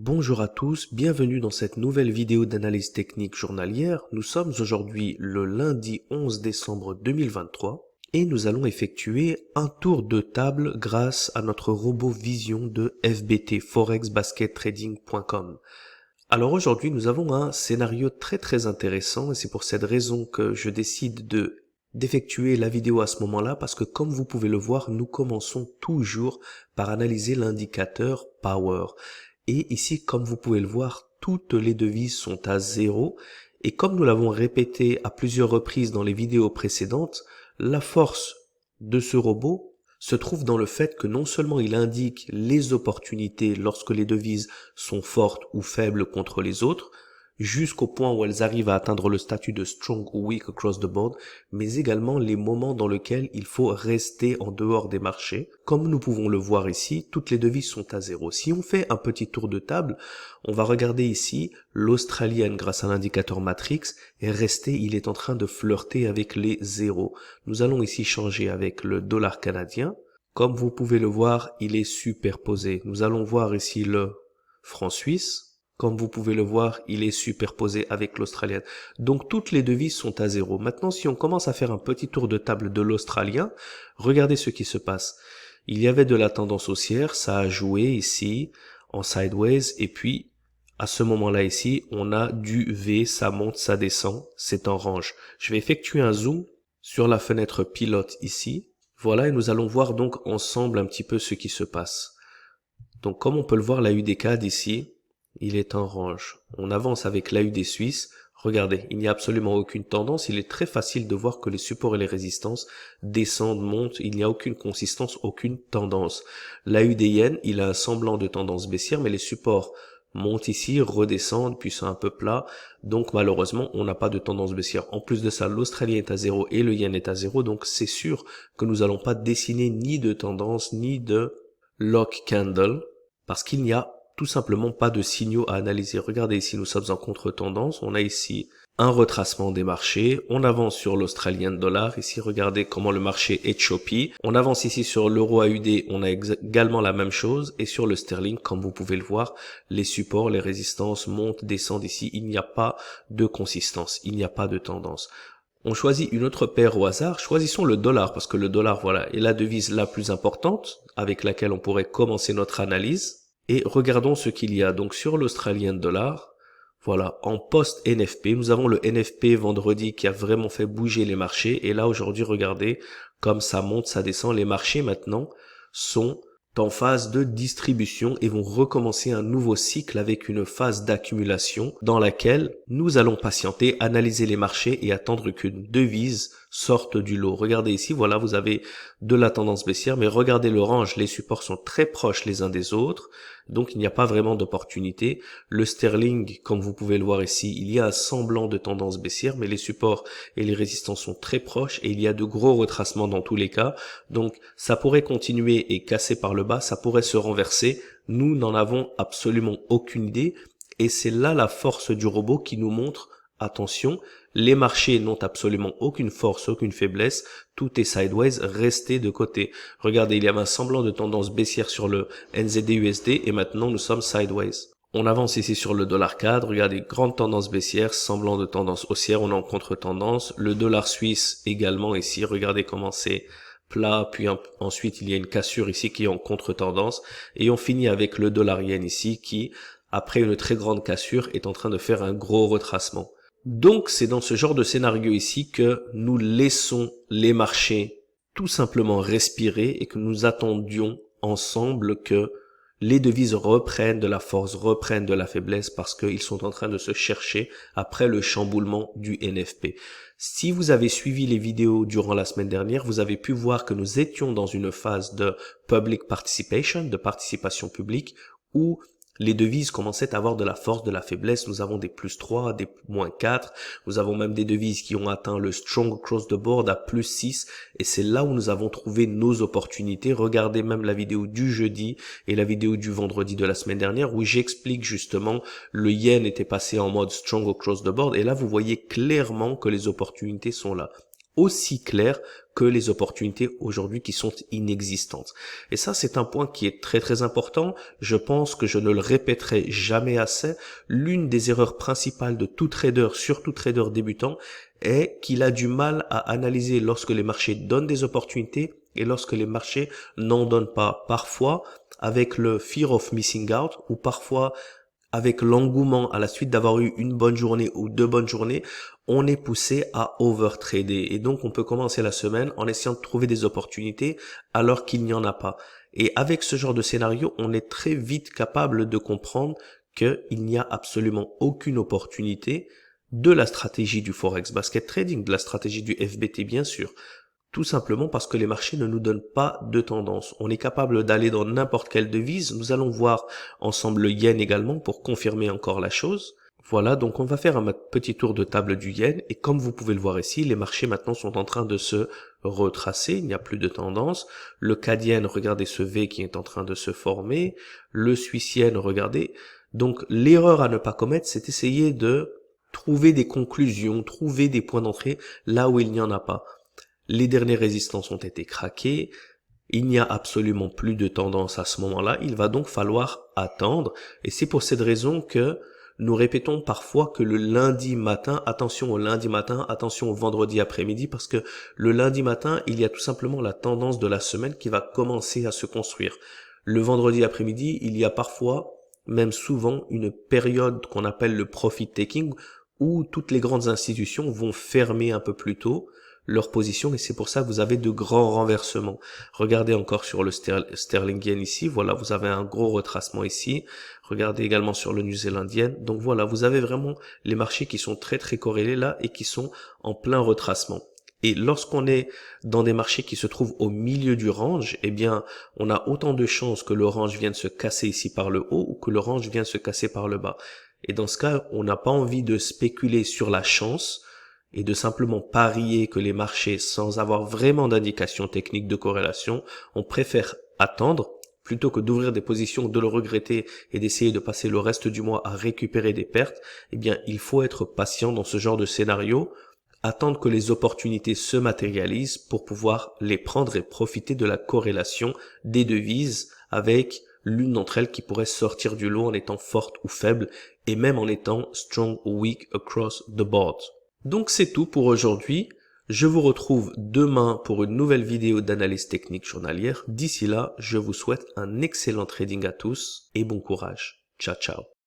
Bonjour à tous, bienvenue dans cette nouvelle vidéo d'analyse technique journalière. Nous sommes aujourd'hui le lundi 11 décembre 2023 et nous allons effectuer un tour de table grâce à notre robot vision de FBT, forexbaskettrading.com. Alors aujourd'hui nous avons un scénario très intéressant et c'est pour cette raison que je décide d'effectuer la vidéo à ce moment-là parce que comme vous pouvez le voir, nous commençons toujours par analyser l'indicateur Power. Et ici, comme vous pouvez le voir, toutes les devises sont à zéro. Et comme nous l'avons répété à plusieurs reprises dans les vidéos précédentes, la force de ce robot se trouve dans le fait que non seulement il indique les opportunités lorsque les devises sont fortes ou faibles contre les autres, jusqu'au point où elles arrivent à atteindre le statut de strong ou weak across the board, mais également les moments dans lesquels il faut rester en dehors des marchés. Comme nous pouvons le voir ici, toutes les devises sont à zéro. Si on fait un petit tour de table, on va regarder ici l'australienne grâce à l'indicateur Matrix est resté, il est en train de flirter avec les zéros. Nous allons ici changer avec le dollar canadien. Comme vous pouvez le voir, il est superposé. Nous allons voir ici le franc suisse. Comme vous pouvez le voir, il est superposé avec l'australienne. Donc toutes les devises sont à zéro. Maintenant, si on commence à faire un petit tour de table de l'australien, regardez ce qui se passe. Il y avait de la tendance haussière, ça a joué ici en sideways, et puis à ce moment-là ici, on a du V, ça monte, ça descend, c'est en range. Je vais effectuer un zoom sur la fenêtre pilote ici. Voilà, et nous allons voir donc ensemble un petit peu ce qui se passe. Donc comme on peut le voir, la UD-CAD ici, il est en range. On avance avec l'AUD suisse. Regardez, il n'y a absolument aucune tendance. Il est très facile de voir que les supports et les résistances descendent, montent. Il n'y a aucune consistance, aucune tendance. L'AUD yen, il a un semblant de tendance baissière, mais les supports montent ici, redescendent, puis sont un peu plats. Donc malheureusement, on n'a pas de tendance baissière. En plus de ça, l'Australien est à zéro et le yen est à zéro. Donc c'est sûr que nous n'allons pas dessiner ni de tendance, ni de lock candle, parce qu'il n'y a tout simplement pas de signaux à analyser. Regardez ici, nous sommes en contre-tendance. On a ici un retracement des marchés. On avance sur l'australien dollar. Ici, regardez comment le marché est choppy. On avance ici sur l'euro AUD. On a également la même chose. Et sur le sterling, comme vous pouvez le voir, les supports, les résistances montent, descendent ici. Il n'y a pas de consistance. Il n'y a pas de tendance. On choisit une autre paire au hasard. Choisissons le dollar parce que le dollar, voilà, est la devise la plus importante avec laquelle on pourrait commencer notre analyse. Et regardons ce qu'il y a. Donc sur l'australien dollar, voilà, en post-NFP, nous avons le NFP vendredi qui a vraiment fait bouger les marchés. Et là aujourd'hui, regardez, comme ça monte, ça descend, les marchés maintenant sont en phase de distribution et vont recommencer un nouveau cycle avec une phase d'accumulation dans laquelle nous allons patienter, analyser les marchés et attendre qu'une devise sorte du lot. Regardez ici, voilà, vous avez de la tendance baissière, mais regardez l'orange, les supports sont très proches les uns des autres, donc il n'y a pas vraiment d'opportunité. Le sterling, comme vous pouvez le voir ici, il y a un semblant de tendance baissière, mais les supports et les résistances sont très proches et il y a de gros retracements dans tous les cas. Donc ça pourrait continuer et casser par le bas, ça pourrait se renverser. Nous n'en avons absolument aucune idée et c'est là la force du robot qui nous montre, attention, les marchés n'ont absolument aucune force, aucune faiblesse, tout est sideways, restez de côté. Regardez, il y avait un semblant de tendance baissière sur le NZD-USD et maintenant nous sommes sideways. On avance ici sur le dollar CAD, regardez, grande tendance baissière, semblant de tendance haussière, on est en contre-tendance. Le dollar suisse également ici, regardez comment c'est plat, puis ensuite il y a une cassure ici qui est en contre-tendance. Et on finit avec le dollar yen ici qui, après une très grande cassure, est en train de faire un gros retracement. Donc c'est dans ce genre de scénario ici que nous laissons les marchés tout simplement respirer et que nous attendions ensemble que les devises reprennent de la force, reprennent de la faiblesse parce qu'ils sont en train de se chercher après le chamboulement du NFP. Si vous avez suivi les vidéos durant la semaine dernière, vous avez pu voir que nous étions dans une phase de public participation, de participation publique, où les devises commençaient à avoir de la force, de la faiblesse. Nous avons des plus 3, des moins 4. Nous avons même des devises qui ont atteint le strong across the board à plus 6. Et c'est là où nous avons trouvé nos opportunités. Regardez même la vidéo du jeudi et la vidéo du vendredi de la semaine dernière où j'explique justement le yen était passé en mode strong across the board. Et là, vous voyez clairement que les opportunités sont là. aussi clair que les opportunités aujourd'hui qui sont inexistantes. Et ça, c'est un point qui est très très important. Je pense que je ne le répéterai jamais assez. L'une des erreurs principales de tout trader, surtout trader débutant, est qu'il a du mal à analyser lorsque les marchés donnent des opportunités et lorsque les marchés n'en donnent pas. Parfois, avec le fear of missing out, ou parfois avec l'engouement à la suite d'avoir eu une bonne journée ou 2 bonnes journées, on est poussé à overtrader. Et donc, on peut commencer la semaine en essayant de trouver des opportunités alors qu'il n'y en a pas. Et avec ce genre de scénario, on est très vite capable de comprendre qu'il n'y a absolument aucune opportunité de la stratégie du Forex Basket Trading, de la stratégie du FBT bien sûr. Tout simplement parce que les marchés ne nous donnent pas de tendance. On est capable d'aller dans n'importe quelle devise. Nous allons voir ensemble le yen également pour confirmer encore la chose. Voilà, donc on va faire un petit tour de table du yen. Et comme vous pouvez le voir ici, les marchés maintenant sont en train de se retracer. Il n'y a plus de tendance. Le CAD yen, regardez ce V qui est en train de se former. Le Suisse yen, regardez. Donc l'erreur à ne pas commettre, c'est essayer de trouver des conclusions, trouver des points d'entrée là où il n'y en a pas. Les dernières résistances ont été craquées, il n'y a absolument plus de tendance à ce moment-là, il va donc falloir attendre, et c'est pour cette raison que nous répétons parfois que le lundi matin, attention au lundi matin, attention au vendredi après-midi, parce que le lundi matin, il y a tout simplement la tendance de la semaine qui va commencer à se construire. Le vendredi après-midi, il y a parfois, même souvent, une période qu'on appelle le profit taking, où toutes les grandes institutions vont fermer un peu plus tôt leur position, et c'est pour ça que vous avez de grands renversements. Regardez encore sur le sterling yen ici, voilà, vous avez un gros retracement ici. Regardez également sur le new-zélandien. Donc voilà, vous avez vraiment les marchés qui sont très très corrélés là et qui sont en plein retracement. Et lorsqu'on est dans des marchés qui se trouvent au milieu du range, eh bien, on a autant de chances que le range vienne se casser ici par le haut ou que le range vienne se casser par le bas. Et dans ce cas, on n'a pas envie de spéculer sur la chance et de simplement parier que les marchés, sans avoir vraiment d'indication technique de corrélation, on préfère attendre plutôt que d'ouvrir des positions, de le regretter et d'essayer de passer le reste du mois à récupérer des pertes. Eh bien, il faut être patient dans ce genre de scénario, attendre que les opportunités se matérialisent pour pouvoir les prendre et profiter de la corrélation des devises avec l'une d'entre elles qui pourrait sortir du lot en étant forte ou faible et même en étant strong ou weak across the board. Donc c'est tout pour aujourd'hui. Je vous retrouve demain pour une nouvelle vidéo d'analyse technique journalière. D'ici là, je vous souhaite un excellent trading à tous et bon courage. Ciao, ciao.